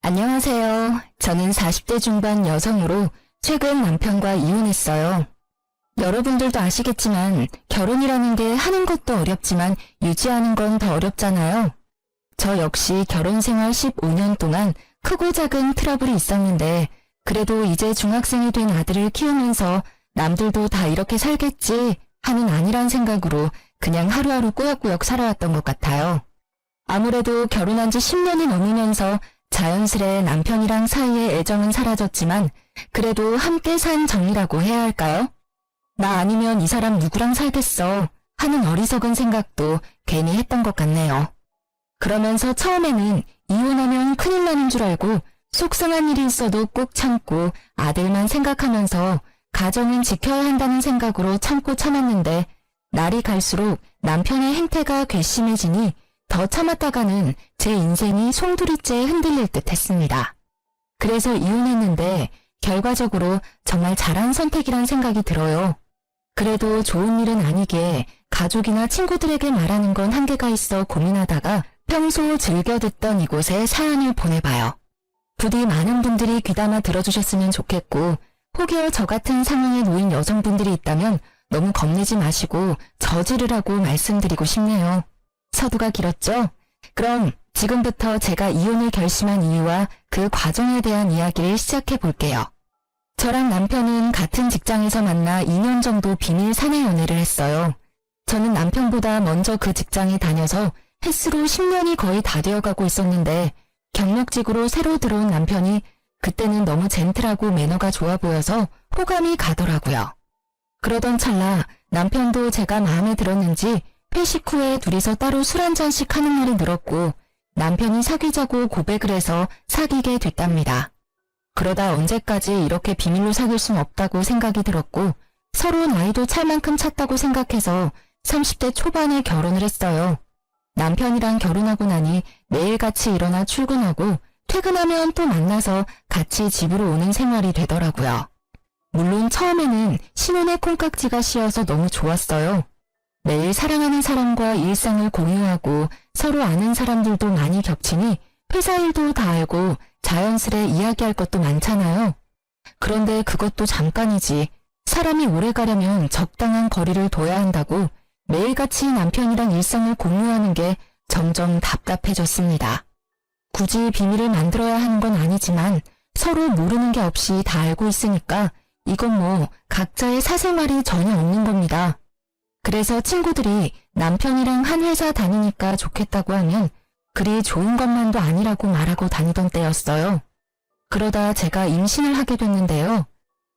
안녕하세요. 저는 40대 중반 여성으로 최근 남편과 이혼했어요. 여러분들도 아시겠지만 결혼이라는 게 하는 것도 어렵지만 유지하는 건 더 어렵잖아요. 저 역시 결혼 생활 15년 동안 크고 작은 트러블이 있었는데 그래도 이제 중학생이 된 아들을 키우면서 남들도 다 이렇게 살겠지 하는 안일한 생각으로 그냥 하루하루 꾸역꾸역 살아왔던 것 같아요. 아무래도 결혼한 지 10년이 넘으면서 자연스레 남편이랑 사이의 애정은 사라졌지만 그래도 함께 산 정이라고 해야 할까요? 나 아니면 이 사람 누구랑 살겠어 하는 어리석은 생각도 괜히 했던 것 같네요. 그러면서 처음에는 이혼하면 큰일 나는 줄 알고 속상한 일이 있어도 꾹 참고 아들만 생각하면서 가정은 지켜야 한다는 생각으로 참고 참았는데 날이 갈수록 남편의 행태가 괘씸해지니 더 참았다가는 제 인생이 송두리째 흔들릴 듯 했습니다. 그래서 이혼했는데 결과적으로 정말 잘한 선택이란 생각이 들어요. 그래도 좋은 일은 아니게 가족이나 친구들에게 말하는 건 한계가 있어 고민하다가 평소 즐겨 듣던 이곳에 사연을 보내봐요. 부디 많은 분들이 귀담아 들어주셨으면 좋겠고 혹여 저 같은 상황에 놓인 여성분들이 있다면 너무 겁내지 마시고 저지르라고 말씀드리고 싶네요. 서두가 길었죠? 그럼 지금부터 제가 이혼을 결심한 이유와 그 과정에 대한 이야기를 시작해 볼게요. 저랑 남편은 같은 직장에서 만나 2년 정도 비밀 사내 연애를 했어요. 저는 남편보다 먼저 그 직장에 다녀서 횟수로 10년이 거의 다 되어가고 있었는데 경력직으로 새로 들어온 남편이 그때는 너무 젠틀하고 매너가 좋아 보여서 호감이 가더라고요. 그러던 찰나 남편도 제가 마음에 들었는지 회식 후에 둘이서 따로 술 한잔씩 하는 날이 늘었고 남편이 사귀자고 고백을 해서 사귀게 됐답니다. 그러다 언제까지 이렇게 비밀로 사귈 순 없다고 생각이 들었고 서로 나이도 찰 만큼 찼다고 생각해서 30대 초반에 결혼을 했어요. 남편이랑 결혼하고 나니 매일같이 일어나 출근하고 퇴근하면 또 만나서 같이 집으로 오는 생활이 되더라고요. 물론 처음에는 신혼의 콩깍지가 씌어서 너무 좋았어요. 매일 사랑하는 사람과 일상을 공유하고 서로 아는 사람들도 많이 겹치니 회사 일도 다 알고 자연스레 이야기할 것도 많잖아요. 그런데 그것도 잠깐이지. 사람이 오래 가려면 적당한 거리를 둬야 한다고 매일같이 남편이랑 일상을 공유하는 게 점점 답답해졌습니다. 굳이 비밀을 만들어야 하는 건 아니지만 서로 모르는 게 없이 다 알고 있으니까 이건 뭐 각자의 사생활이 전혀 없는 겁니다. 그래서 친구들이 남편이랑 한 회사 다니니까 좋겠다고 하면 그리 좋은 것만도 아니라고 말하고 다니던 때였어요. 그러다 제가 임신을 하게 됐는데요.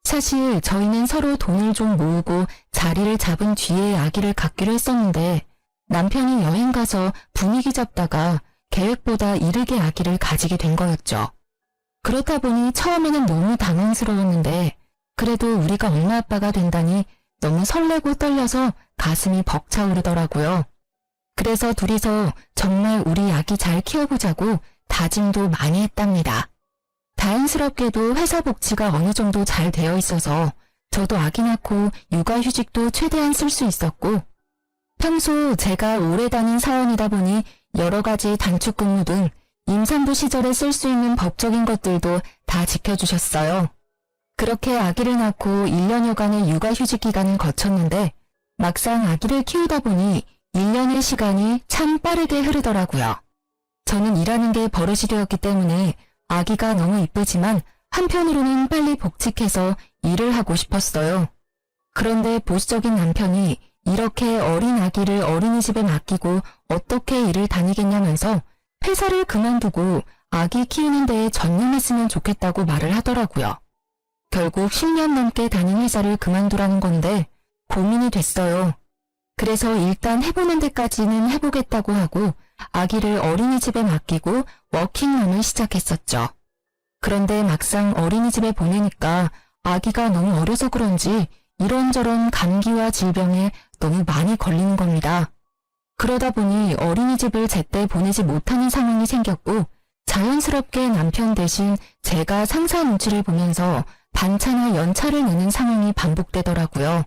사실 저희는 서로 돈을 좀 모으고 자리를 잡은 뒤에 아기를 갖기로 했었는데 남편이 여행 가서 분위기 잡다가 계획보다 이르게 아기를 가지게 된 거였죠. 그렇다 보니 처음에는 너무 당황스러웠는데 그래도 우리가 엄마 아빠가 된다니 너무 설레고 떨려서 가슴이 벅차오르더라고요. 그래서 둘이서 정말 우리 아기 잘 키워보자고 다짐도 많이 했답니다. 다행스럽게도 회사 복지가 어느 정도 잘 되어 있어서 저도 아기 낳고 육아휴직도 최대한 쓸 수 있었고 평소 제가 오래 다닌 사원이다 보니 여러 가지 단축근무 등 임산부 시절에 쓸 수 있는 법적인 것들도 다 지켜주셨어요. 그렇게 아기를 낳고 1년여간의 육아휴직 기간을 거쳤는데 막상 아기를 키우다 보니 1년의 시간이 참 빠르게 흐르더라고요. 저는 일하는 게 버릇이 되었기 때문에 아기가 너무 이쁘지만 한편으로는 빨리 복직해서 일을 하고 싶었어요. 그런데 보수적인 남편이 이렇게 어린 아기를 어린이집에 맡기고 어떻게 일을 다니겠냐면서 회사를 그만두고 아기 키우는 데에 전념했으면 좋겠다고 말을 하더라고요. 결국 10년 넘게 다닌 회사를 그만두라는 건데 고민이 됐어요. 그래서 일단 해보는 데까지는 해보겠다고 하고 아기를 어린이집에 맡기고 워킹맘을 시작했었죠. 그런데 막상 어린이집에 보내니까 아기가 너무 어려서 그런지 이런저런 감기와 질병에 너무 많이 걸리는 겁니다. 그러다 보니 어린이집을 제때 보내지 못하는 상황이 생겼고 자연스럽게 남편 대신 제가 상사 눈치를 보면서 반차나 연차를 내는 상황이 반복되더라고요.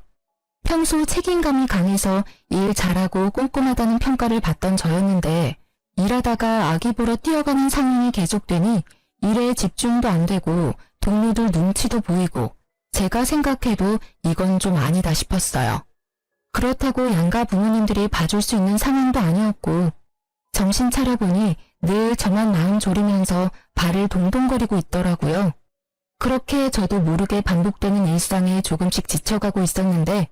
평소 책임감이 강해서 일 잘하고 꼼꼼하다는 평가를 받던 저였는데 일하다가 아기 보러 뛰어가는 상황이 계속되니 일에 집중도 안 되고 동료들 눈치도 보이고 제가 생각해도 이건 좀 아니다 싶었어요. 그렇다고 양가 부모님들이 봐줄 수 있는 상황도 아니었고 정신 차려보니 늘 저만 마음 졸이면서 발을 동동거리고 있더라고요. 그렇게 저도 모르게 반복되는 일상에 조금씩 지쳐가고 있었는데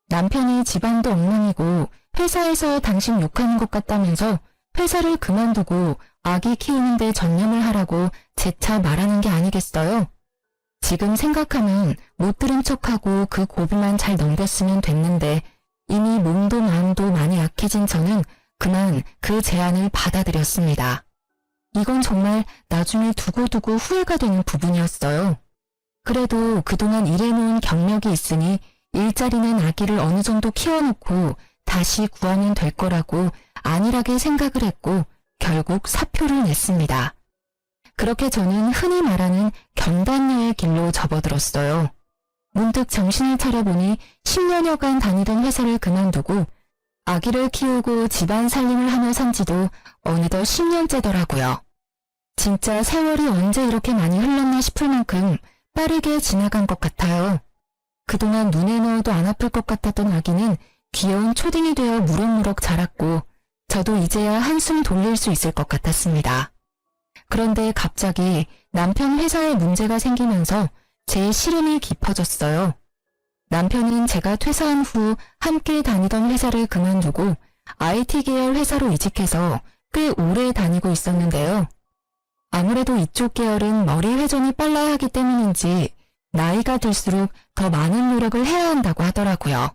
남편이 집안도 엉망이고 회사에서 당신 욕하는 것 같다면서 회사를 그만두고 아기 키우는 데 전념을 하라고 재차 말하는 게 아니겠어요? 지금 생각하면 못 들은 척하고 그 고비만 잘 넘겼으면 됐는데 이미 몸도 마음도 많이 약해진 저는 그만 그 제안을 받아들였습니다. 이건 정말 나중에 두고두고 후회가 되는 부분이었어요. 그래도 그동안 일해놓은 경력이 있으니 일자리는 아기를 어느 정도 키워놓고 다시 구하면 될 거라고 안일하게 생각을 했고 결국 사표를 냈습니다. 그렇게 저는 흔히 말하는 경단녀의 길로 접어들었어요. 문득 정신을 차려보니 10년여간 다니던 회사를 그만두고 아기를 키우고 집안 살림을 하며 산 지도 어느덧 10년째더라고요. 진짜 세월이 언제 이렇게 많이 흘렀나 싶을 만큼 빠르게 지나간 것 같아요. 그동안 눈에 넣어도 안 아플 것 같았던 아기는 귀여운 초딩이 되어 무럭무럭 자랐고 저도 이제야 한숨 돌릴 수 있을 것 같았습니다. 그런데 갑자기 남편 회사에 문제가 생기면서 제 시름이 깊어졌어요. 남편은 제가 퇴사한 후 함께 다니던 회사를 그만두고 IT 계열 회사로 이직해서 꽤 오래 다니고 있었는데요. 아무래도 이쪽 계열은 머리 회전이 빨라야 하기 때문인지 나이가 들수록 더 많은 노력을 해야 한다고 하더라고요.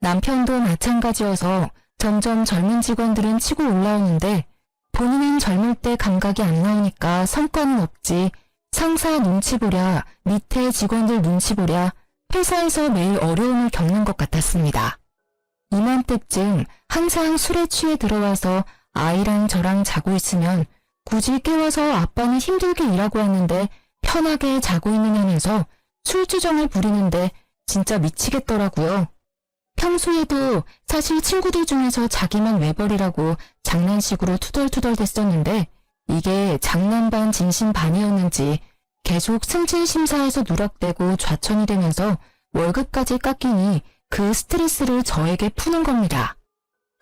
남편도 마찬가지여서 점점 젊은 직원들은 치고 올라오는데 본인은 젊을 때 감각이 안 나오니까 성과는 없지 상사 눈치 보랴 밑에 직원들 눈치 보랴 회사에서 매일 어려움을 겪는 것 같았습니다. 이맘때쯤 항상 술에 취해 들어와서 아이랑 저랑 자고 있으면 굳이 깨워서 아빠는 힘들게 일하고 왔는데 편하게 자고 있느냐면서 술주정을 부리는데 진짜 미치겠더라고요. 평소에도 사실 친구들 중에서 자기만 외벌이라고 장난식으로 투덜투덜 댔었는데 이게 장난 반 진심 반이었는지 계속 승진 심사에서 누락되고 좌천이 되면서 월급까지 깎이니 그 스트레스를 저에게 푸는 겁니다.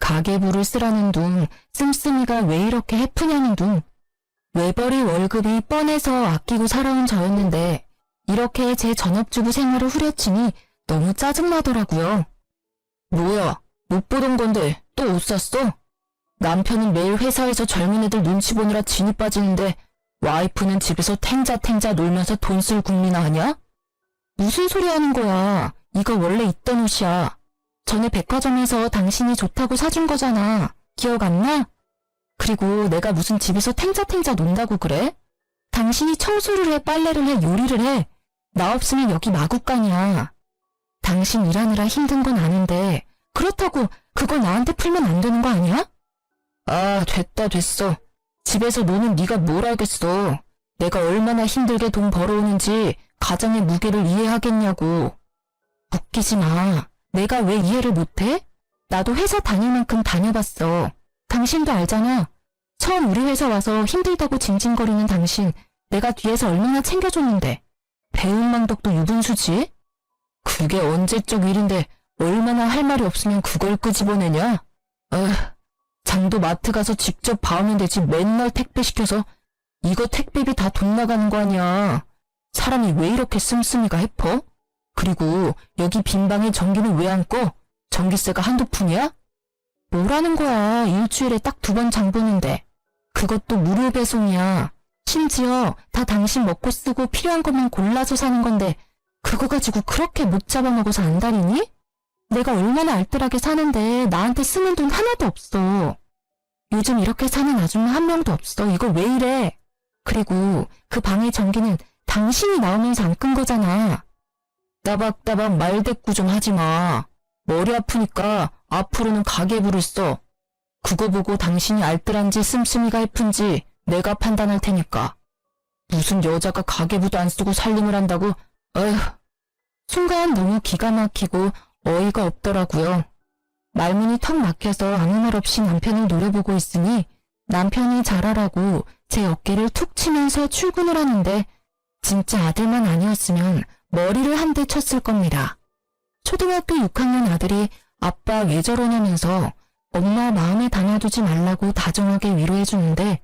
가계부를 쓰라는 둥, 씀씀이가 왜 이렇게 해프냐는 둥. 외벌이 월급이 뻔해서 아끼고 살아온 저였는데 이렇게 제 전업주부 생활을 후려치니 너무 짜증나더라고요. 뭐야, 못 보던 건데 또 옷 샀어? 남편은 매일 회사에서 젊은 애들 눈치 보느라 진이 빠지는데 와이프는 집에서 탱자탱자 놀면서 돈 쓸 국민아 하냐? 무슨 소리 하는 거야. 이거 원래 있던 옷이야. 전에 백화점에서 당신이 좋다고 사준 거잖아. 기억 안 나? 그리고 내가 무슨 집에서 탱자탱자 논다고 그래? 당신이 청소를 해, 빨래를 해, 요리를 해. 나 없으면 여기 마구간이야. 당신 일하느라 힘든 건 아는데 그렇다고 그거 나한테 풀면 안 되는 거 아니야? 아, 됐어. 집에서 노는 네가 뭘 알겠어. 내가 얼마나 힘들게 돈 벌어오는지 가장의 무게를 이해하겠냐고. 웃기지 마. 내가 왜 이해를 못해? 나도 회사 다닐 만큼 다녀봤어. 당신도 알잖아. 처음 우리 회사 와서 힘들다고 징징거리는 당신 내가 뒤에서 얼마나 챙겨줬는데. 배은망덕도 유분수지? 그게 언제적 일인데 얼마나 할 말이 없으면 그걸 끄집어내냐? 장도 마트 가서 직접 봐오면 되지 맨날 택배 시켜서 이거 택배비 다 돈 나가는 거 아니야. 사람이 왜 이렇게 씀씀이가 해퍼? 그리고 여기 빈 방에 전기는 왜 안 꺼? 전기세가 한두 푼이야? 뭐라는 거야. 일주일에 딱 2번 장 보는데. 그것도 무료 배송이야. 심지어 다 당신 먹고 쓰고 필요한 것만 골라서 사는 건데 그거 가지고 그렇게 못 잡아먹어서 안달이니? 내가 얼마나 알뜰하게 사는데 나한테 쓰는 돈 하나도 없어. 요즘 이렇게 사는 아줌마 한 명도 없어. 이거 왜 이래? 그리고 그 방의 전기는 당신이 나오면서 안 끈 거잖아. 따박따박 말대꾸 좀 하지 마. 머리 아프니까 앞으로는 가계부를 써. 그거 보고 당신이 알뜰한지 씀씀이가 해픈지 내가 판단할 테니까. 무슨 여자가 가계부도 안 쓰고 살림을 한다고? 어휴. 순간 너무 기가 막히고 어이가 없더라고요. 말문이 턱 막혀서 아무 말 없이 남편을 노려보고 있으니 남편이 잘하라고 제 어깨를 툭 치면서 출근을 하는데 진짜 아들만 아니었으면 머리를 한 대 쳤을 겁니다. 초등학교 6학년 아들이 아빠 왜 저러냐면서 엄마 마음에 담아두지 말라고 다정하게 위로해주는데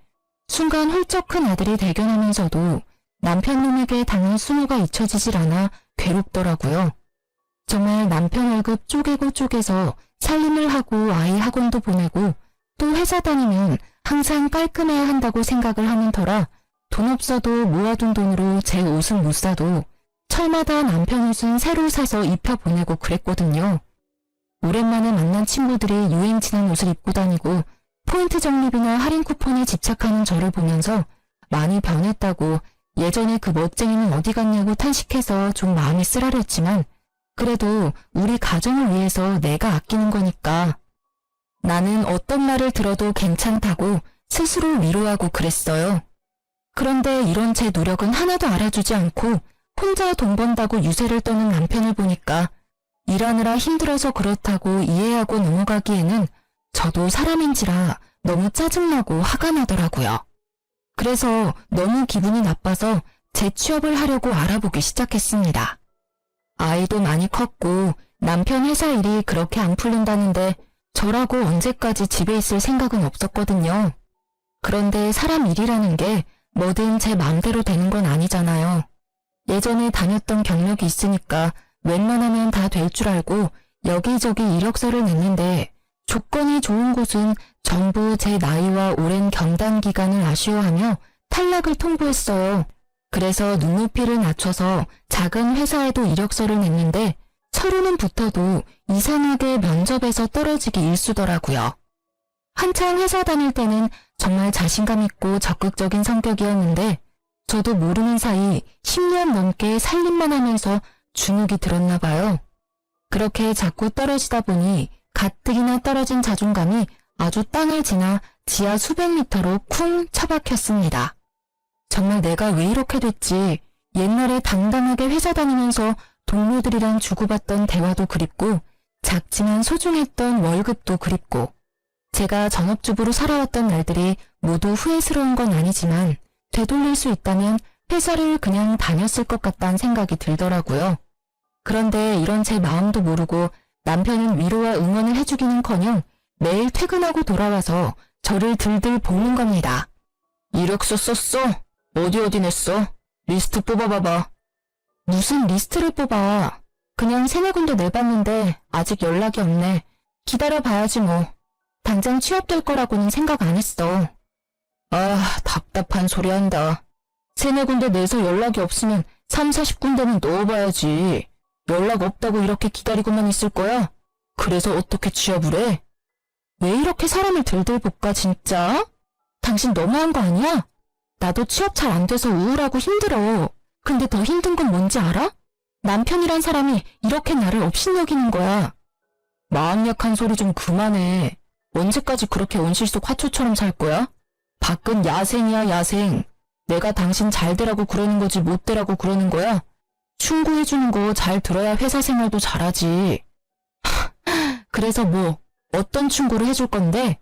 순간 훌쩍 큰 아들이 대견하면서도 남편 놈에게 당한 수모가 잊혀지질 않아 괴롭더라고요. 정말 남편 월급 쪼개고 쪼개서 살림을 하고 아이 학원도 보내고 또 회사 다니면 항상 깔끔해야 한다고 생각을 하는 터라 돈 없어도 모아둔 돈으로 제 옷은 못 사도 철마다 남편 옷은 새로 사서 입혀보내고 그랬거든요. 오랜만에 만난 친구들이 유행 지난 옷을 입고 다니고 포인트 적립이나 할인 쿠폰에 집착하는 저를 보면서 많이 변했다고 예전에 그 멋쟁이는 어디 갔냐고 탄식해서 좀 마음이 쓰라렸지만 그래도 우리 가정을 위해서 내가 아끼는 거니까 나는 어떤 말을 들어도 괜찮다고 스스로 위로하고 그랬어요. 그런데 이런 제 노력은 하나도 알아주지 않고 혼자 돈 번다고 유세를 떠는 남편을 보니까 일하느라 힘들어서 그렇다고 이해하고 넘어가기에는 저도 사람인지라 너무 짜증나고 화가 나더라고요. 그래서 너무 기분이 나빠서 재취업을 하려고 알아보기 시작했습니다. 아이도 많이 컸고 남편 회사 일이 그렇게 안 풀린다는데 저라고 언제까지 집에 있을 생각은 없었거든요. 그런데 사람 일이라는 게 뭐든 제 마음대로 되는 건 아니잖아요. 예전에 다녔던 경력이 있으니까 웬만하면 다 될 줄 알고 여기저기 이력서를 냈는데 조건이 좋은 곳은 전부 제 나이와 오랜 경단 기간을 아쉬워하며 탈락을 통보했어요. 그래서 눈높이를 낮춰서 작은 회사에도 이력서를 냈는데 서류는 붙어도 이상하게 면접에서 떨어지기 일쑤더라고요. 한창 회사 다닐 때는 정말 자신감 있고 적극적인 성격이었는데 저도 모르는 사이 10년 넘게 살림만 하면서 주눅이 들었나 봐요. 그렇게 자꾸 떨어지다 보니 가뜩이나 떨어진 자존감이 아주 땅을 지나 지하 수백 미터로 쿵 처박혔습니다. 정말 내가 왜 이렇게 됐지? 옛날에 당당하게 회사 다니면서 동료들이랑 주고받던 대화도 그립고 작지만 소중했던 월급도 그립고 제가 전업주부로 살아왔던 날들이 모두 후회스러운 건 아니지만 되돌릴 수 있다면 회사를 그냥 다녔을 것 같다는 생각이 들더라고요. 그런데 이런 제 마음도 모르고 남편은 위로와 응원을 해주기는커녕 매일 퇴근하고 돌아와서 저를 들들 볶는 겁니다. 이력서 썼어? 어디 냈어? 리스트 뽑아봐봐. 무슨 리스트를 뽑아. 그냥 3-4군데 내봤는데 아직 연락이 없네. 기다려봐야지 뭐. 당장 취업될 거라고는 생각 안 했어. 아, 답답한 소리 한다. 3-4군데 내서 연락이 없으면 30-40군데는 넣어봐야지. 연락 없다고 이렇게 기다리고만 있을 거야? 그래서 어떻게 취업을 해? 왜 이렇게 사람을 들들 볶아 진짜? 당신 너무한 거 아니야? 나도 취업 잘 안 돼서 우울하고 힘들어. 근데 더 힘든 건 뭔지 알아? 남편이란 사람이 이렇게 나를 업신여기는 거야. 마음 약한 소리 좀 그만해. 언제까지 그렇게 온실 속 화초처럼 살 거야? 밖은 야생이야 야생. 내가 당신 잘 되라고 그러는 거지 못 되라고 그러는 거야? 충고해주는 거 잘 들어야 회사 생활도 잘하지. 그래서 뭐 어떤 충고를 해줄 건데?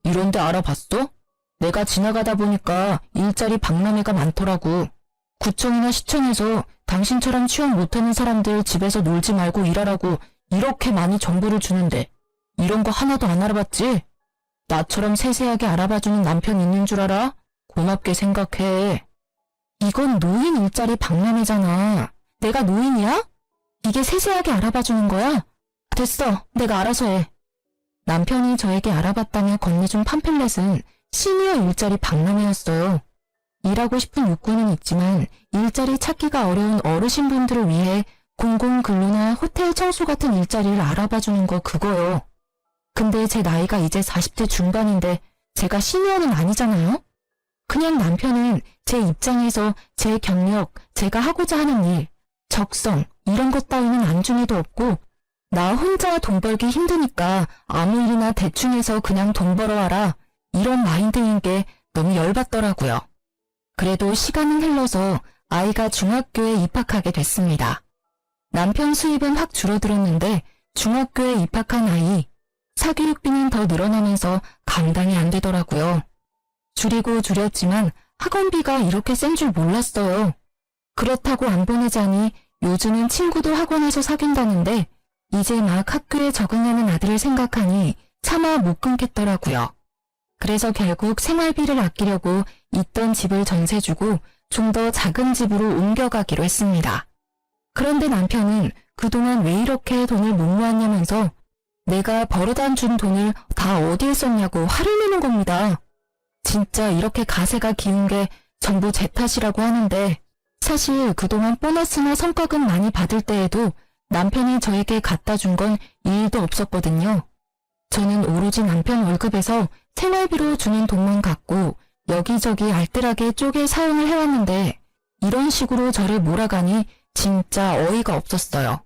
이런데 알아봤어? 내가 지나가다 보니까 일자리 박람회가 많더라고. 구청이나 시청에서 당신처럼 취업 못하는 사람들 집에서 놀지 말고 일하라고 이렇게 많이 정보를 주는데 이런 거 하나도 안 알아봤지? 나처럼 세세하게 알아봐주는 남편 있는 줄 알아? 고맙게 생각해. 이건 노인 일자리 박람회잖아. 내가 노인이야? 이게 세세하게 알아봐주는 거야? 됐어. 내가 알아서 해. 남편이 저에게 알아봤다며 건네준 팜플렛은 시니어 일자리 박람회였어요. 일하고 싶은 욕구는 있지만 일자리 찾기가 어려운 어르신분들을 위해 공공근로나 호텔 청소 같은 일자리를 알아봐주는 거 그거요. 근데 제 나이가 이제 40대 중반인데 제가 시니어는 아니잖아요? 그냥 남편은 제 입장에서 제 경력, 제가 하고자 하는 일, 적성 이런 것 따위는 안중에도 없고 나 혼자 돈 벌기 힘드니까 아무 일이나 대충 해서 그냥 돈 벌어와라 이런 마인드인 게 너무 열받더라고요. 그래도 시간은 흘러서 아이가 중학교에 입학하게 됐습니다. 남편 수입은 확 줄어들었는데 중학교에 입학한 아이, 사교육비는 더 늘어나면서 감당이 안 되더라고요. 줄이고 줄였지만 학원비가 이렇게 센 줄 몰랐어요. 그렇다고 안 보내자니 요즘은 친구도 학원에서 사귄다는데 이제 막 학교에 적응하는 아들을 생각하니 차마 못 끊겠더라고요. 그래서 결국 생활비를 아끼려고 있던 집을 전세주고 좀 더 작은 집으로 옮겨가기로 했습니다. 그런데 남편은 그동안 왜 이렇게 돈을 못 모았냐면서 내가 버릇 안 준 돈을 다 어디에 썼냐고 화를 내는 겁니다. 진짜 이렇게 가세가 기운 게 전부 제 탓이라고 하는데 사실 그동안 보너스나 성과금 많이 받을 때에도 남편이 저에게 갖다 준 건 일도 없었거든요. 저는 오로지 남편 월급에서 생활비로 주는 돈만 갖고 여기저기 알뜰하게 쪼개 사용을 해왔는데 이런 식으로 저를 몰아가니 진짜 어이가 없었어요.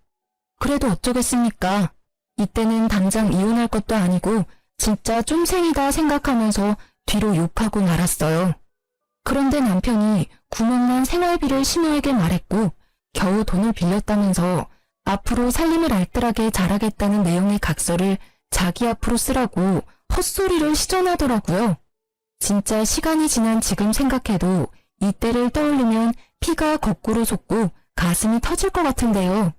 그래도 어쩌겠습니까? 이때는 당장 이혼할 것도 아니고 진짜 쫌생이다 생각하면서 뒤로 욕하고 말았어요. 그런데 남편이 구멍난 생활비를 신우에게 말했고 겨우 돈을 빌렸다면서 앞으로 살림을 알뜰하게 잘하겠다는 내용의 각서를 자기 앞으로 쓰라고 헛소리를 시전하더라고요. 진짜 시간이 지난 지금 생각해도 이때를 떠올리면 피가 거꾸로 솟고 가슴이 터질 것 같은데요.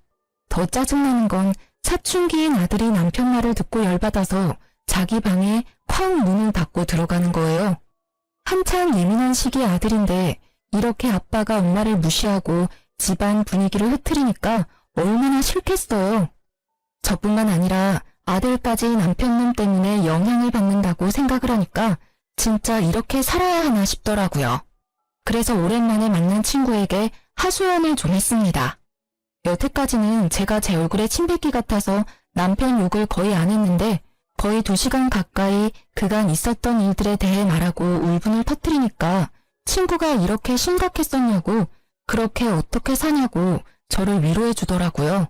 더 짜증나는 건 사춘기인 아들이 남편 말을 듣고 열받아서 자기 방에 쾅 문을 닫고 들어가는 거예요. 한창 예민한 시기 아들인데 이렇게 아빠가 엄마를 무시하고 집안 분위기를 흐트리니까 얼마나 싫겠어요. 저뿐만 아니라 아들까지 남편 놈 때문에 영향을 받는다고 생각을 하니까 진짜 이렇게 살아야 하나 싶더라고요. 그래서 오랜만에 만난 친구에게 하소연을 좀 했습니다. 여태까지는 제가 제 얼굴에 침 뱉기 같아서 남편 욕을 거의 안 했는데 거의 2시간 가까이 그간 있었던 일들에 대해 말하고 울분을 터뜨리니까 친구가 이렇게 심각했었냐고 그렇게 어떻게 사냐고 저를 위로해 주더라고요.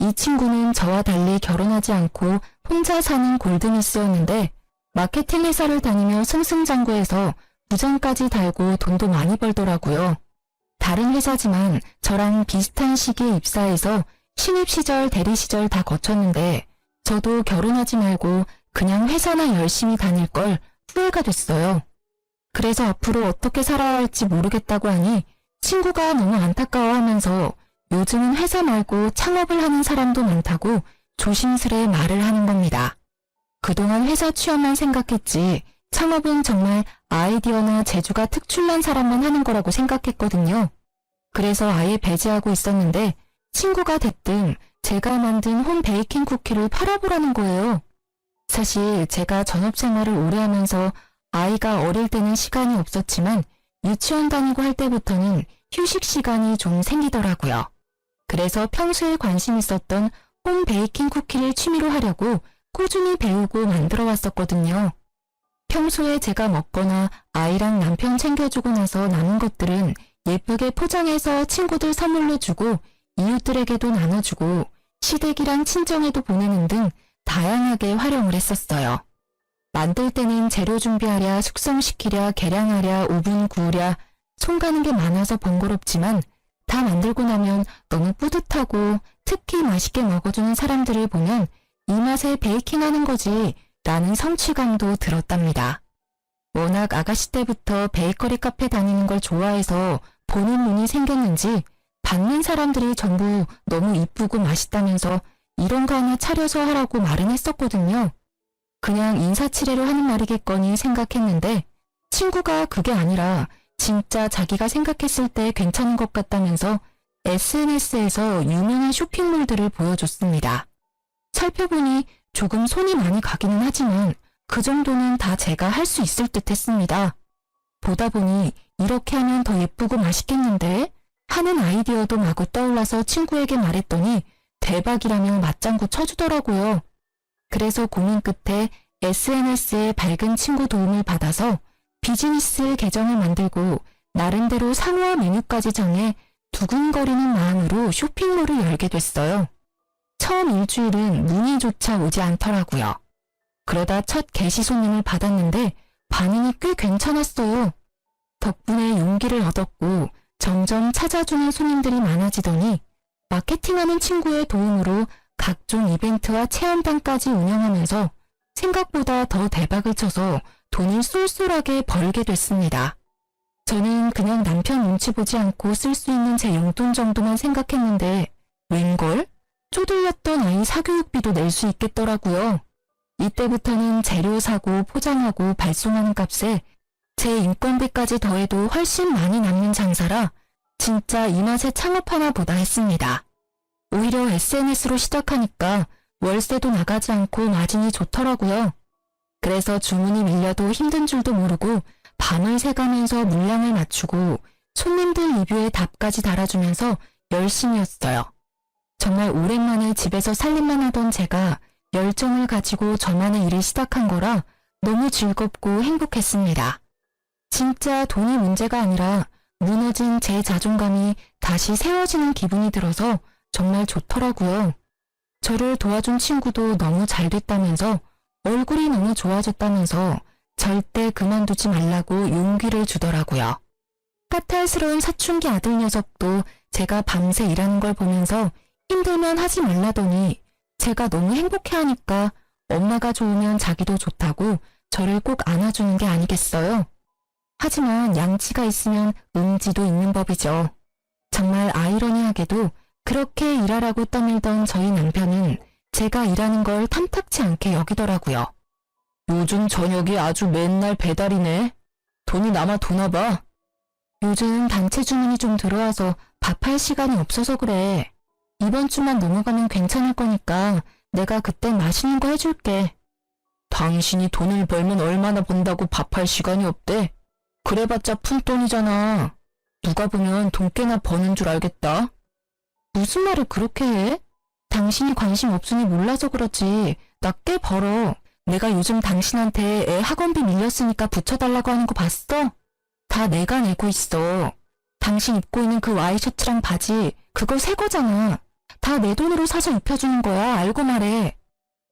이 친구는 저와 달리 결혼하지 않고 혼자 사는 골드미스였는데 마케팅 회사를 다니며 승승장구해서 부장까지 달고 돈도 많이 벌더라고요. 다른 회사지만 저랑 비슷한 시기에 입사해서 신입 시절, 대리 시절 다 거쳤는데 저도 결혼하지 말고 그냥 회사나 열심히 다닐 걸 후회가 됐어요. 그래서 앞으로 어떻게 살아야 할지 모르겠다고 하니 친구가 너무 안타까워하면서 요즘은 회사 말고 창업을 하는 사람도 많다고 조심스레 말을 하는 겁니다. 그동안 회사 취업만 생각했지 창업은 정말 아이디어나 재주가 특출난 사람만 하는 거라고 생각했거든요. 그래서 아예 배제하고 있었는데 친구가 대뜸 제가 만든 홈 베이킹 쿠키를 팔아보라는 거예요. 사실 제가 전업 생활을 오래 하면서 아이가 어릴 때는 시간이 없었지만 유치원 다니고 할 때부터는 휴식 시간이 좀 생기더라고요. 그래서 평소에 관심 있었던 홈 베이킹 쿠키를 취미로 하려고 꾸준히 배우고 만들어 왔었거든요. 평소에 제가 먹거나 아이랑 남편 챙겨주고 나서 남은 것들은 예쁘게 포장해서 친구들 선물로 주고 이웃들에게도 나눠주고 시댁이랑 친정에도 보내는 등 다양하게 활용을 했었어요. 만들 때는 재료 준비하랴, 숙성시키랴, 계량하랴, 오븐 구우랴 손 가는 게 많아서 번거롭지만 다 만들고 나면 너무 뿌듯하고 특히 맛있게 먹어주는 사람들을 보면 이 맛에 베이킹하는 거지 라는 성취감도 들었답니다. 워낙 아가씨 때부터 베이커리 카페 다니는 걸 좋아해서 보는 눈이 생겼는지 받는 사람들이 전부 너무 이쁘고 맛있다면서 이런 거 하나 차려서 하라고 말은 했었거든요. 그냥 인사치레로 하는 말이겠거니 생각했는데 친구가 그게 아니라 진짜 자기가 생각했을 때 괜찮은 것 같다면서 SNS에서 유명한 쇼핑몰들을 보여줬습니다. 살펴보니 조금 손이 많이 가기는 하지만 그 정도는 다 제가 할 수 있을 듯 했습니다. 보다 보니 이렇게 하면 더 예쁘고 맛있겠는데 하는 아이디어도 마구 떠올라서 친구에게 말했더니 대박이라며 맞장구 쳐주더라고요. 그래서 고민 끝에 SNS에 밝은 친구 도움을 받아서 비즈니스 계정을 만들고 나름대로 상호화 메뉴까지 정해 두근거리는 마음으로 쇼핑몰을 열게 됐어요. 처음 일주일은 문의조차 오지 않더라고요. 그러다 첫 게시 손님을 받았는데 반응이 꽤 괜찮았어요. 덕분에 용기를 얻었고 점점 찾아주는 손님들이 많아지더니 마케팅하는 친구의 도움으로 각종 이벤트와 체험단까지 운영하면서 생각보다 더 대박을 쳐서 돈이 쏠쏠하게 벌게 됐습니다. 저는 그냥 남편 눈치 보지 않고 쓸 수 있는 제 용돈 정도만 생각했는데 웬걸? 쪼들렸던 아이 사교육비도 낼 수 있겠더라고요. 이때부터는 재료 사고 포장하고 발송하는 값에 제 인건비까지 더해도 훨씬 많이 남는 장사라 진짜 이 맛에 창업하나 보다 했습니다. 오히려 SNS로 시작하니까 월세도 나가지 않고 마진이 좋더라고요. 그래서 주문이 밀려도 힘든 줄도 모르고 밤을 새가면서 물량을 맞추고 손님들 리뷰에 답까지 달아주면서 열심히 했어요. 정말 오랜만에 집에서 살림만 하던 제가 열정을 가지고 저만의 일을 시작한 거라 너무 즐겁고 행복했습니다. 진짜 돈이 문제가 아니라 무너진 제 자존감이 다시 세워지는 기분이 들어서 정말 좋더라고요. 저를 도와준 친구도 너무 잘 됐다면서 얼굴이 너무 좋아졌다면서 절대 그만두지 말라고 용기를 주더라고요. 까탈스러운 사춘기 아들 녀석도 제가 밤새 일하는 걸 보면서 힘들면 하지 말라더니 제가 너무 행복해하니까 엄마가 좋으면 자기도 좋다고 저를 꼭 안아주는 게 아니겠어요? 하지만 양치가 있으면 음지도 있는 법이죠. 정말 아이러니하게도 그렇게 일하라고 떠밀던 저희 남편은 제가 일하는 걸 탐탁치 않게 여기더라고요. 요즘 저녁이 아주 맨날 배달이네. 돈이 남아 도나 봐. 요즘 단체 주문이 좀 들어와서 밥할 시간이 없어서 그래. 이번 주만 넘어가면 괜찮을 거니까 내가 그때 맛있는 거 해줄게. 당신이 돈을 벌면 얼마나 번다고 밥할 시간이 없대. 그래봤자 푼돈이잖아. 누가 보면 돈 꽤나 버는 줄 알겠다. 무슨 말을 그렇게 해? 당신이 관심 없으니 몰라서 그렇지. 나 꽤 벌어. 내가 요즘 당신한테 애 학원비 밀렸으니까 붙여달라고 하는 거 봤어? 다 내가 내고 있어. 당신 입고 있는 그 와이셔츠랑 바지 그거 새 거잖아. 다 내 돈으로 사서 입혀주는 거야. 알고 말해.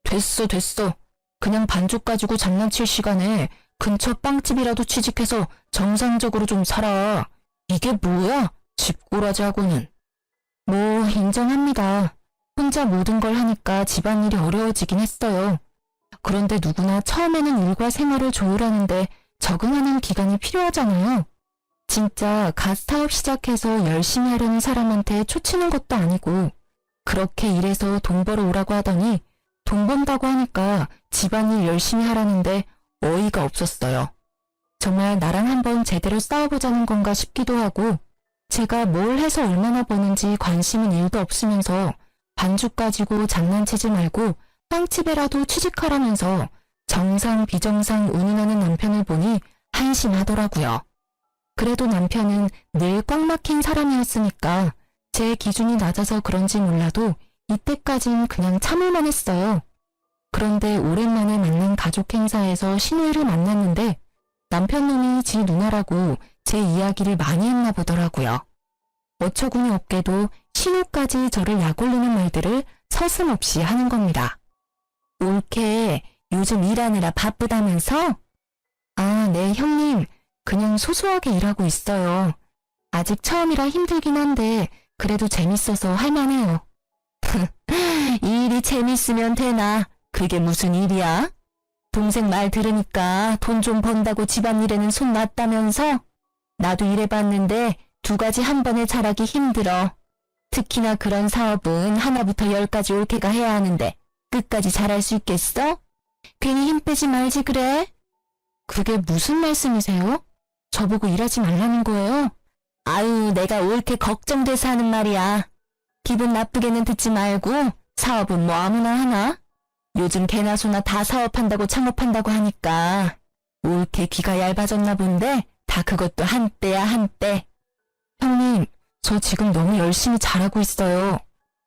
됐어. 그냥 반죽 가지고 장난칠 시간에 근처 빵집이라도 취직해서 정상적으로 좀 살아. 이게 뭐야? 집꼬라지하고는. 뭐 인정합니다. 혼자 모든 걸 하니까 집안일이 어려워지긴 했어요. 그런데 누구나 처음에는 일과 생활을 조율하는데 적응하는 기간이 필요하잖아요. 진짜 갓 사업 시작해서 열심히 하려는 사람한테 초치는 것도 아니고 그렇게 일해서 돈 벌어 오라고 하더니 돈 번다고 하니까 집안일 열심히 하라는데 어이가 없었어요. 정말 나랑 한번 제대로 싸워보자는 건가 싶기도 하고 제가 뭘 해서 얼마나 버는지 관심은 1도 없으면서 반죽 가지고 장난치지 말고 빵집에라도 취직하라면서 정상 비정상 운운하는 남편을 보니 한심하더라고요. 그래도 남편은 늘 꽉 막힌 사람이었으니까 제 기준이 낮아서 그런지 몰라도 이때까진 그냥 참을만 했어요. 그런데 오랜만에 만난 가족 행사에서 시누이를 만났는데 남편 놈이 지 누나라고 제 이야기를 많이 했나 보더라고요. 어처구니 없게도 시누까지 저를 약올리는 말들을 서슴없이 하는 겁니다. 올케 요즘 일하느라 바쁘다면서? 아, 네 형님. 그냥 소소하게 일하고 있어요. 아직 처음이라 힘들긴 한데 그래도 재밌어서 할만해요. 이 일이 재밌으면 되나? 그게 무슨 일이야? 동생 말 들으니까 돈 좀 번다고 집안일에는 손 놨다면서? 나도 일해봤는데 2가지 한 번에 잘하기 힘들어. 특히나 그런 사업은 하나부터 10까지 올케가 해야 하는데 끝까지 잘할 수 있겠어? 괜히 힘 빼지 말지 그래? 그게 무슨 말씀이세요? 저보고 일하지 말라는 거예요? 아유, 내가 올케 걱정돼서 하는 말이야. 기분 나쁘게는 듣지 말고 사업은 뭐 아무나 하나? 요즘 개나 소나 다 사업한다고 창업한다고 하니까 올케 귀가 얇아졌나 본데 다 그것도 한때야 한때. 형님, 저 지금 너무 열심히 잘하고 있어요.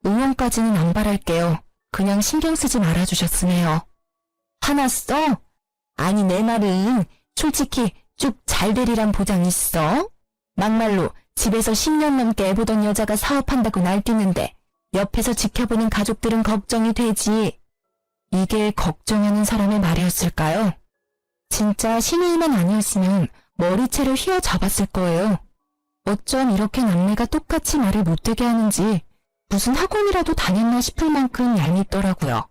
응원까지는 안 바랄게요. 그냥 신경 쓰지 말아주셨으면 해요. 화났어? 아니 내 말은 솔직히 쭉 잘 되리란 보장 있어? 막말로 집에서 10년 넘게 애보던 여자가 사업한다고 날뛰는데 옆에서 지켜보는 가족들은 걱정이 되지. 이게 걱정하는 사람의 말이었을까요? 진짜 신우이만 아니었으면 머리채를 휘어잡았을 거예요. 어쩜 이렇게 남매가 똑같이 말을 못되게 하는지 무슨 학원이라도 다녔나 싶을 만큼 얄밉더라고요.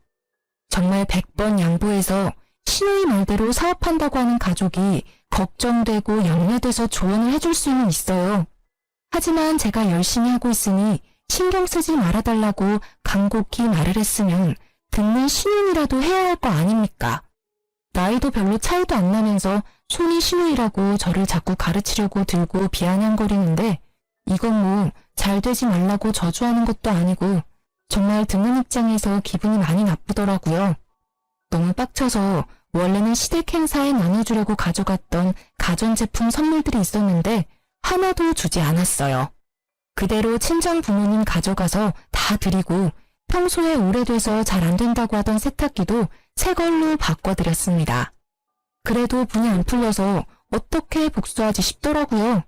정말 100번 양보해서 신우이 말대로 사업한다고 하는 가족이 걱정되고 염려돼서 조언을 해줄 수는 있어요. 하지만 제가 열심히 하고 있으니 신경 쓰지 말아달라고 간곡히 말을 했으면 듣는 신우이라도 해야 할 거 아닙니까? 나이도 별로 차이도 안 나면서 손이 신우이라고 저를 자꾸 가르치려고 들고 비아냥거리는데 이건 뭐 잘 되지 말라고 저주하는 것도 아니고 정말 듣는 입장에서 기분이 많이 나쁘더라고요. 너무 빡쳐서 원래는 시댁 행사에 나눠주려고 가져갔던 가전제품 선물들이 있었는데 하나도 주지 않았어요. 그대로 친정 부모님 가져가서 다 드리고 평소에 오래돼서 잘 안 된다고 하던 세탁기도 새 걸로 바꿔드렸습니다. 그래도 분이 안 풀려서 어떻게 복수하지 싶더라고요.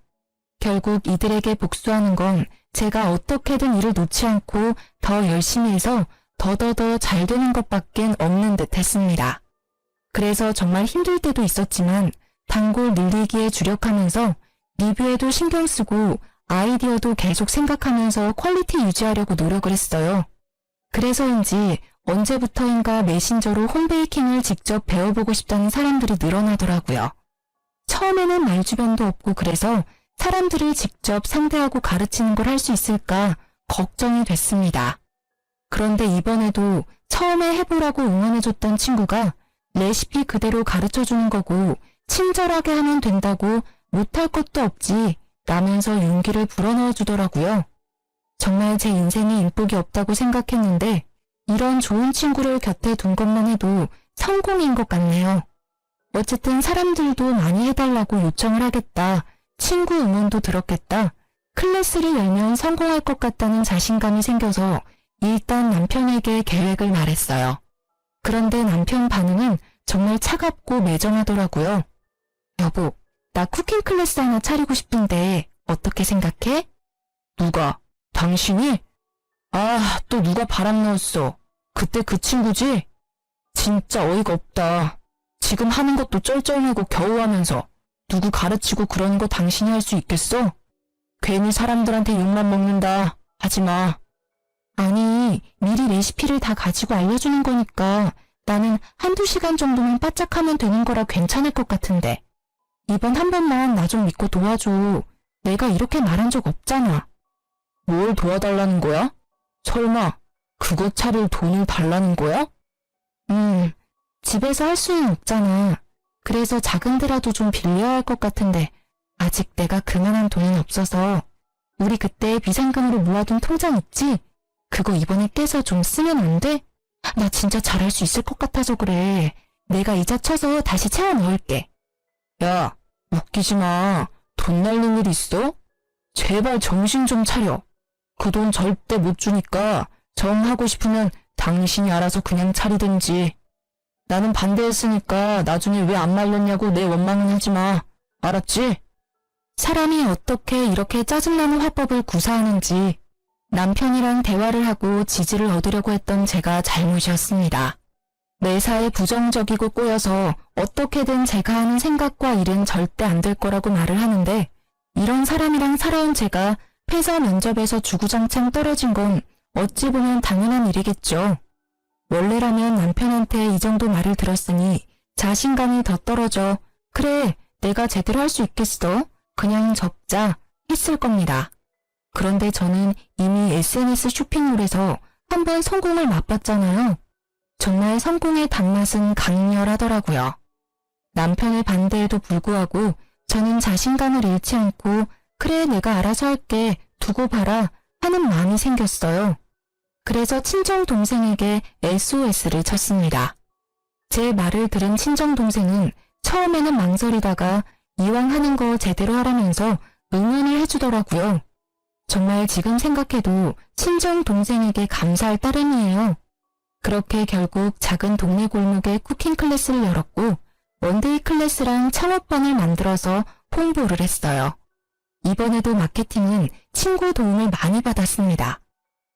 결국 이들에게 복수하는 건 제가 어떻게든 일을 놓지 않고 더 열심히 해서 더더더 잘 되는 것밖엔 없는 듯 했습니다. 그래서 정말 힘들 때도 있었지만 단골 늘리기에 주력하면서 리뷰에도 신경 쓰고 아이디어도 계속 생각하면서 퀄리티 유지하려고 노력을 했어요. 그래서인지 언제부터인가 메신저로 홈베이킹을 직접 배워보고 싶다는 사람들이 늘어나더라고요. 처음에는 말주변도 없고 그래서 사람들을 직접 상대하고 가르치는 걸 할 수 있을까 걱정이 됐습니다. 그런데 이번에도 처음에 해보라고 응원해줬던 친구가 레시피 그대로 가르쳐주는 거고 친절하게 하면 된다고 못할 것도 없지 라면서 용기를 불어넣어 주더라고요. 정말 제 인생에 인복이 없다고 생각했는데 이런 좋은 친구를 곁에 둔 것만 해도 성공인 것 같네요. 어쨌든 사람들도 많이 해달라고 요청을 하겠다. 친구 응원도 들었겠다. 클래스를 열면 성공할 것 같다는 자신감이 생겨서 일단 남편에게 계획을 말했어요. 그런데 남편 반응은 정말 차갑고 매정하더라고요. 여보, 나 쿠킹 클래스 하나 차리고 싶은데 어떻게 생각해? 누가? 당신이? 아, 또 누가 바람 넣었어. 그때 그 친구지? 진짜 어이가 없다. 지금 하는 것도 쩔쩔매고 겨우 하면서 누구 가르치고 그러는 거 당신이 할 수 있겠어? 괜히 사람들한테 욕만 먹는다. 하지마. 아니, 미리 레시피를 다 가지고 알려주는 거니까 나는 한두 시간 정도만 바짝하면 되는 거라 괜찮을 것 같은데. 이번 한 번만 나 좀 믿고 도와줘. 내가 이렇게 말한 적 없잖아. 뭘 도와달라는 거야? 설마 그거 차릴 돈을 달라는 거야? 집에서 할 수는 없잖아. 그래서 작은 데라도 좀 빌려야 할 것 같은데 아직 내가 그만한 돈은 없어서 우리 그때 비상금으로 모아둔 통장 있지? 그거 이번에 깨서 좀 쓰면 안 돼? 나 진짜 잘할 수 있을 것 같아서 그래. 내가 이자 쳐서 다시 채워 넣을게. 야, 웃기지 마. 돈 날릴 일 있어? 제발 정신 좀 차려. 그 돈 절대 못 주니까 정하고 싶으면 당신이 알아서 그냥 차리든지. 나는 반대했으니까 나중에 왜 안 말렸냐고 내 원망은 하지 마. 알았지? 사람이 어떻게 이렇게 짜증나는 화법을 구사하는지 남편이랑 대화를 하고 지지를 얻으려고 했던 제가 잘못이었습니다. 매사에 부정적이고 꼬여서 어떻게든 제가 하는 생각과 일은 절대 안 될 거라고 말을 하는데 이런 사람이랑 살아온 제가 회사 면접에서 주구장창 떨어진 건 어찌 보면 당연한 일이겠죠. 원래라면 남편한테 이 정도 말을 들었으니 자신감이 더 떨어져 그래 내가 제대로 할 수 있겠어? 그냥 접자 했을 겁니다. 그런데 저는 이미 SNS 쇼핑몰에서 한번 성공을 맛봤잖아요. 정말 성공의 단맛은 강렬하더라고요. 남편의 반대에도 불구하고 저는 자신감을 잃지 않고 그래 내가 알아서 할게 두고 봐라 하는 마음이 생겼어요. 그래서 친정동생에게 SOS를 쳤습니다. 제 말을 들은 친정동생은 처음에는 망설이다가 이왕 하는 거 제대로 하라면서 응원을 해주더라고요. 정말 지금 생각해도 친정동생에게 감사할 따름이에요. 그렇게 결국 작은 동네 골목에 쿠킹 클래스를 열었고 원데이 클래스랑 창업반을 만들어서 홍보를 했어요. 이번에도 마케팅은 친구 도움을 많이 받았습니다.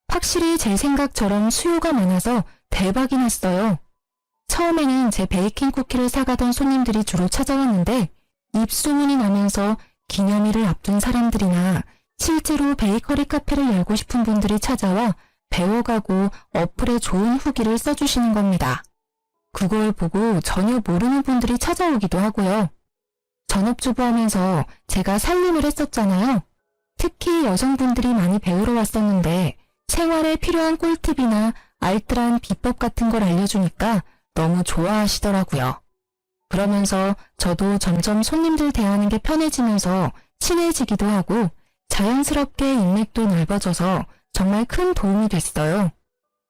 확실히 제 생각처럼 수요가 많아서 대박이 났어요. 처음에는 제 베이킹 쿠키를 사가던 손님들이 주로 찾아왔는데 입소문이 나면서 기념일을 앞둔 사람들이나 실제로 베이커리 카페를 열고 싶은 분들이 찾아와 배워가고 어플에 좋은 후기를 써주시는 겁니다. 그걸 보고 전혀 모르는 분들이 찾아오기도 하고요. 전업주부하면서 제가 살림을 했었잖아요. 특히 여성분들이 많이 배우러 왔었는데 생활에 필요한 꿀팁이나 알뜰한 비법 같은 걸 알려주니까 너무 좋아하시더라고요. 그러면서 저도 점점 손님들 대하는 게 편해지면서 친해지기도 하고 자연스럽게 인맥도 넓어져서 정말 큰 도움이 됐어요.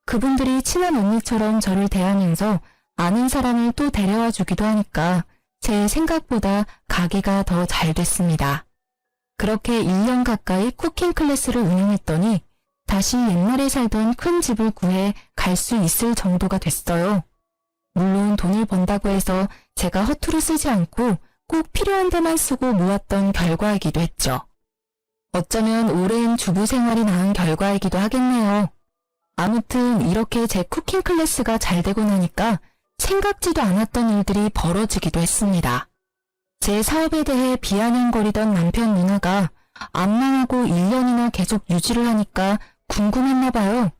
그분들이 친한 언니처럼 저를 대하면서 아는 사람을 또 데려와 주기도 하니까 제 생각보다 가게가 더 잘 됐습니다. 그렇게 1년 가까이 쿠킹 클래스를 운영했더니 다시 옛날에 살던 큰 집을 구해 갈 수 있을 정도가 됐어요. 물론 돈을 번다고 해서 제가 허투루 쓰지 않고 꼭 필요한 데만 쓰고 모았던 결과이기도 했죠. 어쩌면 오랜 주부 생활이 낳은 결과이기도 하겠네요. 아무튼 이렇게 제 쿠킹 클래스가 잘 되고 나니까 생각지도 않았던 일들이 벌어지기도 했습니다. 제 사업에 대해 비아냥거리던 남편 누나가 안 망하고 1년이나 계속 유지를 하니까 궁금했나 봐요.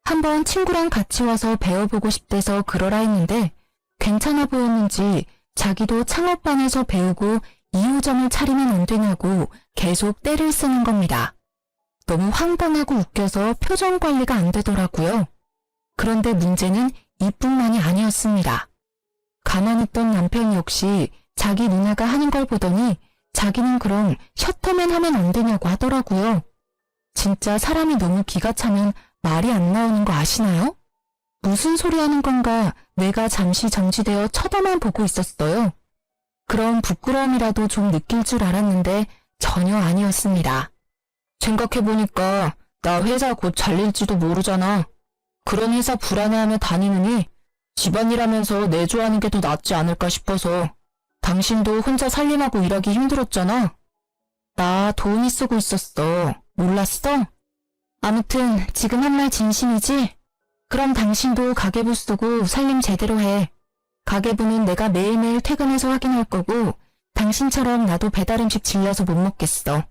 한번 친구랑 같이 와서 배워보고 싶대서 그러라 했는데 괜찮아 보였는지 자기도 창업반에서 배우고 2호점을 차리면 안 되냐고 계속 떼를 쓰는 겁니다. 너무 황당하고 웃겨서 표정 관리가 안 되더라고요. 그런데 문제는 이뿐만이 아니었습니다. 가만히 있던 남편 역시 자기 누나가 하는 걸 보더니 자기는 그럼 셔터맨 하면 안 되냐고 하더라고요. 진짜 사람이 너무 기가 차면 말이 안 나오는 거 아시나요? 무슨 소리 하는 건가 뇌가 잠시 정지되어 쳐다만 보고 있었어요. 그런 부끄러움이라도 좀 느낄 줄 알았는데 전혀 아니었습니다. 생각해보니까 나 회사 곧 잘릴지도 모르잖아. 그런 회사 불안해하며 다니느니 집안일하면서 내조하는 게 더 낫지 않을까 싶어서. 당신도 혼자 살림하고 일하기 힘들었잖아. 나 도우미 쓰고 있었어. 몰랐어? 아무튼 지금 한 말 진심이지? 그럼 당신도 가계부 쓰고 살림 제대로 해. 가계부는 내가 매일매일 퇴근해서 확인할 거고 당신처럼 나도 배달음식 질려서 못 먹겠어.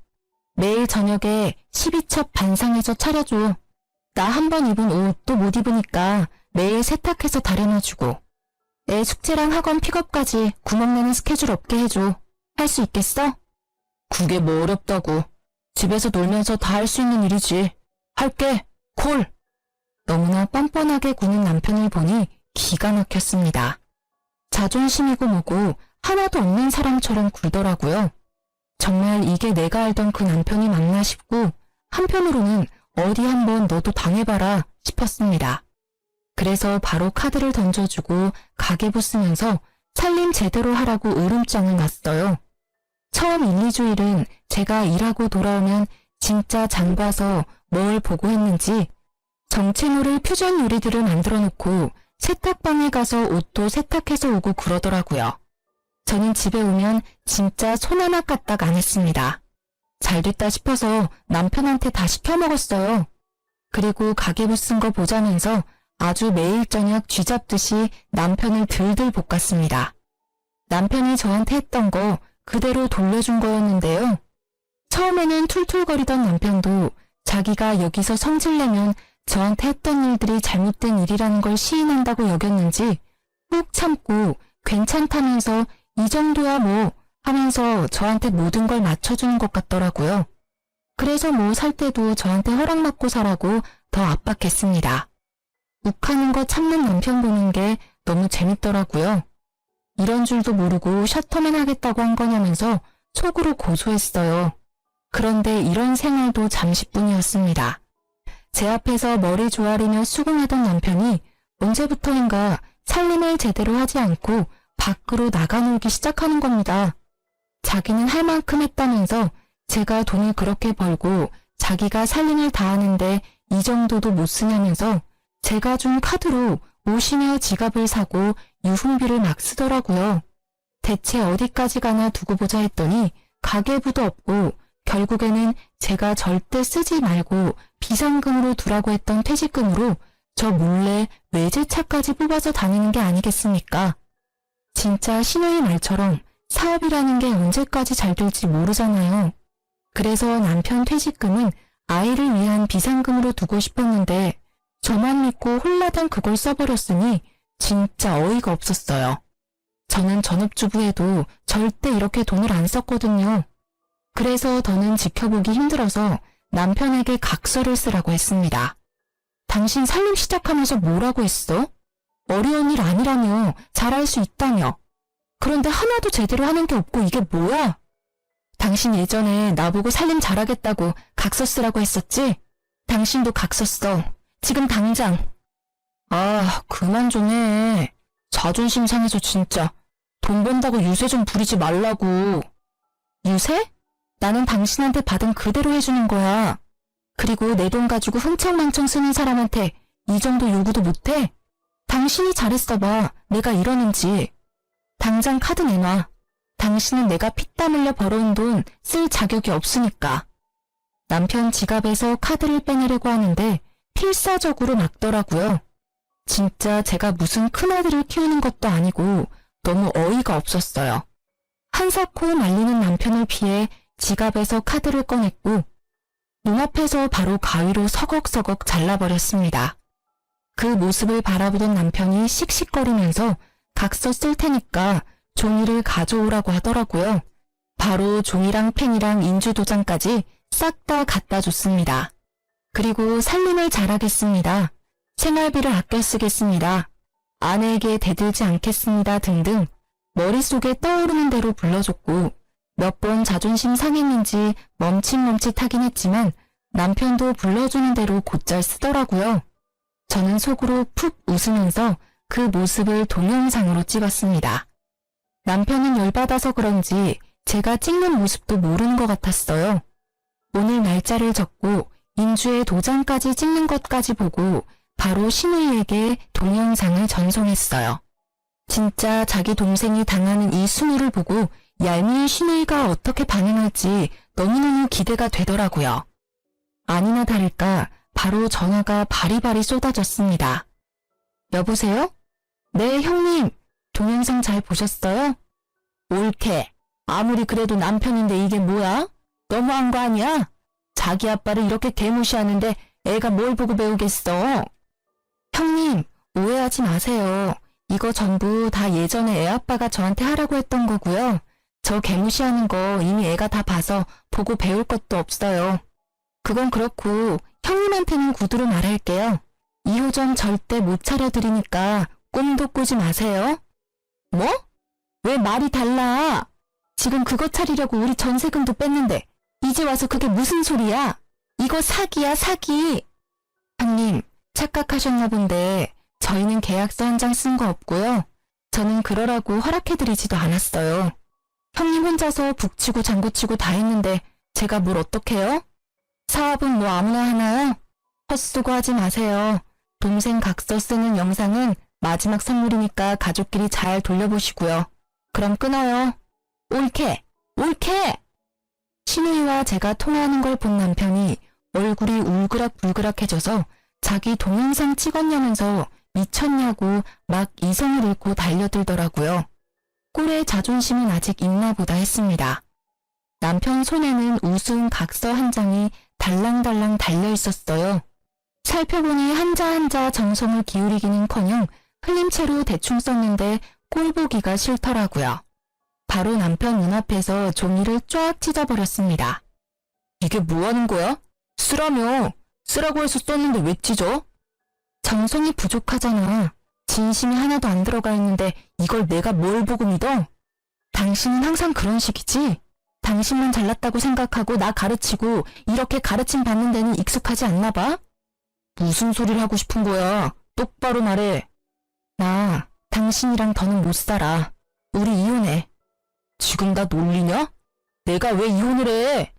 매일 저녁에 12첩 반상해서 차려줘. 나 한 번 입은 옷 또 못 입으니까 매일 세탁해서 다려놔주고. 애 숙제랑 학원 픽업까지 구멍나는 스케줄 없게 해줘. 할 수 있겠어? 그게 뭐 어렵다고. 집에서 놀면서 다 할 수 있는 일이지. 할게. 콜. 너무나 뻔뻔하게 구는 남편을 보니 기가 막혔습니다. 자존심이고 뭐고 하나도 없는 사람처럼 굴더라고요. 정말 이게 내가 알던 그 남편이 맞나 싶고 한편으로는 어디 한번 너도 당해봐라 싶었습니다. 그래서 바로 카드를 던져주고 가계부 쓰면서 살림 제대로 하라고 으름장을 놨어요. 처음 1, 2주일은 제가 일하고 돌아오면 진짜 장 봐서 뭘 보고 했는지 정체 모를 퓨전 요리들을 만들어 놓고 세탁방에 가서 옷도 세탁해서 오고 그러더라고요. 저는 집에 오면 진짜 손 하나 까딱 안 했습니다. 잘 됐다 싶어서 남편한테 다 시켜 먹었어요. 그리고 가계부 쓴 거 보자면서 아주 매일 저녁 쥐잡듯이 남편을 들들 볶았습니다. 남편이 저한테 했던 거 그대로 돌려준 거였는데요. 처음에는 툴툴거리던 남편도 자기가 여기서 성질내면 저한테 했던 일들이 잘못된 일이라는 걸 시인한다고 여겼는지 꾹 참고 괜찮다면서 이 정도야 뭐 하면서 저한테 모든 걸 맞춰주는 것 같더라고요. 그래서 뭐 살 때도 저한테 허락받고 사라고 더 압박했습니다. 욱하는 거 참는 남편 보는 게 너무 재밌더라고요. 이런 줄도 모르고 셔터맨 하겠다고 한 거냐면서 속으로 고소했어요. 그런데 이런 생활도 잠시뿐이었습니다. 제 앞에서 머리 조아리며 수긍하던 남편이 언제부터인가 살림을 제대로 하지 않고 밖으로 나가놀기 시작하는 겁니다. 자기는 할 만큼 했다면서 제가 돈을 그렇게 벌고 자기가 살림을 다 하는데 이 정도도 못 쓰냐면서 제가 준 카드로 옷이며 지갑을 사고 유흥비를 막 쓰더라고요. 대체 어디까지 가나 두고 보자 했더니 가계부도 없고 결국에는 제가 절대 쓰지 말고 비상금으로 두라고 했던 퇴직금으로 저 몰래 외제차까지 뽑아서 다니는 게 아니겠습니까? 진짜 신우의 말처럼 사업이라는 게 언제까지 잘 될지 모르잖아요. 그래서 남편 퇴직금은 아이를 위한 비상금으로 두고 싶었는데 저만 믿고 홀라당 그걸 써버렸으니 진짜 어이가 없었어요. 저는 전업주부에도 절대 이렇게 돈을 안 썼거든요. 그래서 더는 지켜보기 힘들어서 남편에게 각서를 쓰라고 했습니다. 당신 살림 시작하면서 뭐라고 했어? 어려운 일 아니라며, 잘할 수 있다며. 그런데 하나도 제대로 하는 게 없고 이게 뭐야? 당신 예전에 나보고 살림 잘하겠다고 각서 쓰라고 했었지? 당신도 각서 써. 지금 당장. 아, 그만 좀 해. 자존심 상해서 진짜. 돈 번다고 유세 좀 부리지 말라고. 유세? 나는 당신한테 받은 그대로 해주는 거야. 그리고 내 돈 가지고 흥청망청 쓰는 사람한테 이 정도 요구도 못해? 당신이 잘했어봐. 내가 이러는지. 당장 카드 내놔. 당신은 내가 피땀 흘려 벌어온 돈 쓸 자격이 없으니까. 남편 지갑에서 카드를 빼내려고 하는데 필사적으로 막더라고요. 진짜 제가 무슨 큰아들을 키우는 것도 아니고 너무 어이가 없었어요. 한사코 말리는 남편을 피해 지갑에서 카드를 꺼냈고 눈앞에서 바로 가위로 서걱서걱 잘라버렸습니다. 그 모습을 바라보던 남편이 씩씩거리면서 각서 쓸 테니까 종이를 가져오라고 하더라고요. 바로 종이랑 펜이랑 인주도장까지 싹 다 갖다 줬습니다. 그리고 살림을 잘하겠습니다. 생활비를 아껴 쓰겠습니다. 아내에게 대들지 않겠습니다 등등 머릿속에 떠오르는 대로 불러줬고 몇 번 자존심 상했는지 멈칫멈칫하긴 했지만 남편도 불러주는 대로 곧잘 쓰더라고요. 저는 속으로 푹 웃으면서 그 모습을 동영상으로 찍었습니다. 남편은 열받아서 그런지 제가 찍는 모습도 모르는 것 같았어요. 오늘 날짜를 적고 인주에 도장까지 찍는 것까지 보고 바로 신우이에게 동영상을 전송했어요. 진짜 자기 동생이 당하는 이 순우를 보고 얄미운 신우이가 어떻게 반응할지 너무너무 기대가 되더라고요. 아니나 다를까 바로 전화가 바리바리 쏟아졌습니다. 여보세요? 네, 형님. 동영상 잘 보셨어요? 옳게. 아무리 그래도 남편인데 이게 뭐야? 너무한 거 아니야? 자기 아빠를 이렇게 개무시하는데 애가 뭘 보고 배우겠어? 형님, 오해하지 마세요. 이거 전부 다 예전에 애 아빠가 저한테 하라고 했던 거고요. 저 개무시하는 거 이미 애가 다 봐서 보고 배울 것도 없어요. 그건 그렇고 형님한테는 구두로 말할게요. 2호점 절대 못 차려드리니까 꿈도 꾸지 마세요. 뭐? 왜 말이 달라? 지금 그거 차리려고 우리 전세금도 뺐는데 이제 와서 그게 무슨 소리야? 이거 사기야, 사기. 형님, 착각하셨나 본데 저희는 계약서 한 장 쓴 거 없고요. 저는 그러라고 허락해드리지도 않았어요. 형님 혼자서 북치고 장구치고 다 했는데 제가 뭘 어떡해요? 사업은 뭐 아무나 하나요? 헛수고하지 마세요. 동생 각서 쓰는 영상은 마지막 선물이니까 가족끼리 잘 돌려보시고요. 그럼 끊어요. 옳게! 옳게! 신우이와 제가 통화하는 걸 본 남편이 얼굴이 울그락불그락해져서 자기 동영상 찍었냐면서 미쳤냐고 막 이성을 잃고 달려들더라고요. 꼴의 자존심은 아직 있나 보다 했습니다. 남편 손에는 우스운 각서 한 장이 달랑달랑 달려 있었어요. 살펴보니 한자 한자 정성을 기울이기는커녕 흘림체로 대충 썼는데 꼴 보기가 싫더라고요. 바로 남편 눈앞에서 종이를 쫙 찢어버렸습니다. 이게 뭐 하는 거야? 쓰라며. 쓰라고 해서 썼는데 왜 찢어? 정성이 부족하잖아. 진심이 하나도 안 들어가 있는데 이걸 내가 뭘 보고 믿어? 당신은 항상 그런 식이지? 당신만 잘났다고 생각하고 나 가르치고 이렇게 가르침 받는 데는 익숙하지 않나 봐? 무슨 소리를 하고 싶은 거야? 똑바로 말해. 나 당신이랑 더는 못 살아. 우리 이혼해. 지금 나 놀리냐? 내가 왜 이혼을 해?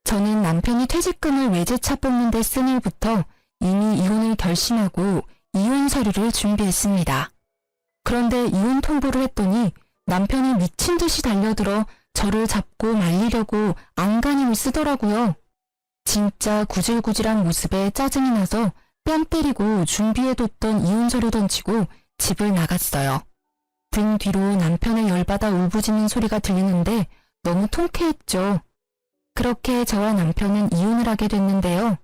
저는 남편이 퇴직금을 외제차 뽑는 데 쓴 일부터 이미 이혼을 결심하고 이혼 서류를 준비했습니다. 그런데 이혼 통보를 했더니 남편이 미친 듯이 달려들어 저를 잡고 말리려고 안간힘을 쓰더라고요. 진짜 구질구질한 모습에 짜증이 나서 뺨 때리고 준비해뒀던 이혼 서류 던지고 집을 나갔어요. 등 뒤로 남편을 열받아 울부짖는 소리가 들리는데 너무 통쾌했죠. 그렇게 저와 남편은 이혼을 하게 됐는데요.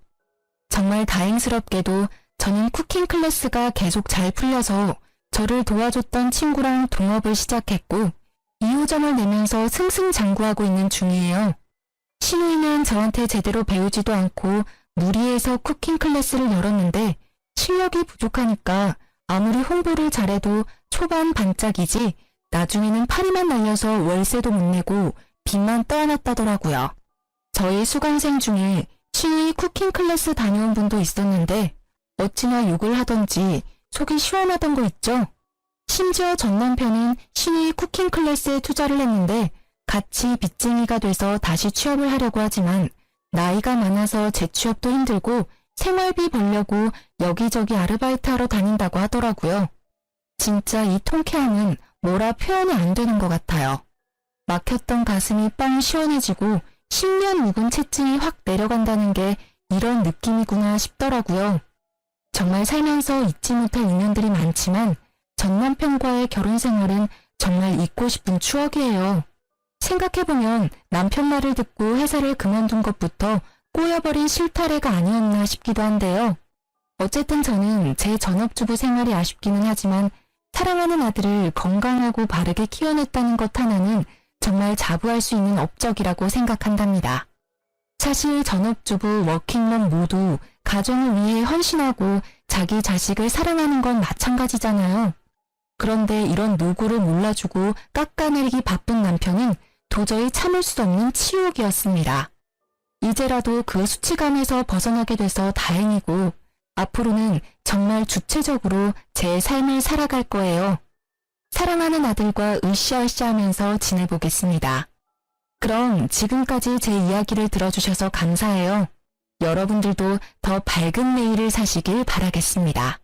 정말 다행스럽게도 저는 쿠킹 클래스가 계속 잘 풀려서 저를 도와줬던 친구랑 동업을 시작했고 2호점을 내면서 승승장구하고 있는 중이에요. 신우이는 저한테 제대로 배우지도 않고 무리해서 쿠킹 클래스를 열었는데 실력이 부족하니까 아무리 홍보를 잘해도 초반 반짝이지 나중에는 파리만 날려서 월세도 못 내고 빚만 떠안았다더라고요. 저희 수강생 중에 신우이 쿠킹 클래스 다녀온 분도 있었는데 어찌나 욕을 하던지 속이 시원하던 거 있죠? 심지어 전 남편은 신우이 쿠킹 클래스에 투자를 했는데 같이 빚쟁이가 돼서 다시 취업을 하려고 하지만 나이가 많아서 재취업도 힘들고 생활비 벌려고 여기저기 아르바이트하러 다닌다고 하더라고요. 진짜 이 통쾌함은 뭐라 표현이 안 되는 것 같아요. 막혔던 가슴이 뻥 시원해지고 10년 묵은 채증이 확 내려간다는 게 이런 느낌이구나 싶더라고요. 정말 살면서 잊지 못할 인연들이 많지만 전 남편과의 결혼 생활은 정말 잊고 싶은 추억이에요. 생각해보면 남편 말을 듣고 회사를 그만둔 것부터 꼬여버린 실타래가 아니었나 싶기도 한데요. 어쨌든 저는 제 전업주부 생활이 아쉽기는 하지만 사랑하는 아들을 건강하고 바르게 키워냈다는 것 하나는 정말 자부할 수 있는 업적이라고 생각한답니다. 사실 전업주부, 워킹맘 모두 가정을 위해 헌신하고 자기 자식을 사랑하는 건 마찬가지잖아요. 그런데 이런 노고를 몰라주고 깎아내리기 바쁜 남편은 도저히 참을 수 없는 치욕이었습니다. 이제라도 그 수치감에서 벗어나게 돼서 다행이고 앞으로는 정말 주체적으로 제 삶을 살아갈 거예요. 사랑하는 아들과 으쌰으쌰하면서 지내보겠습니다. 그럼 지금까지 제 이야기를 들어주셔서 감사해요. 여러분들도 더 밝은 내일을 사시길 바라겠습니다.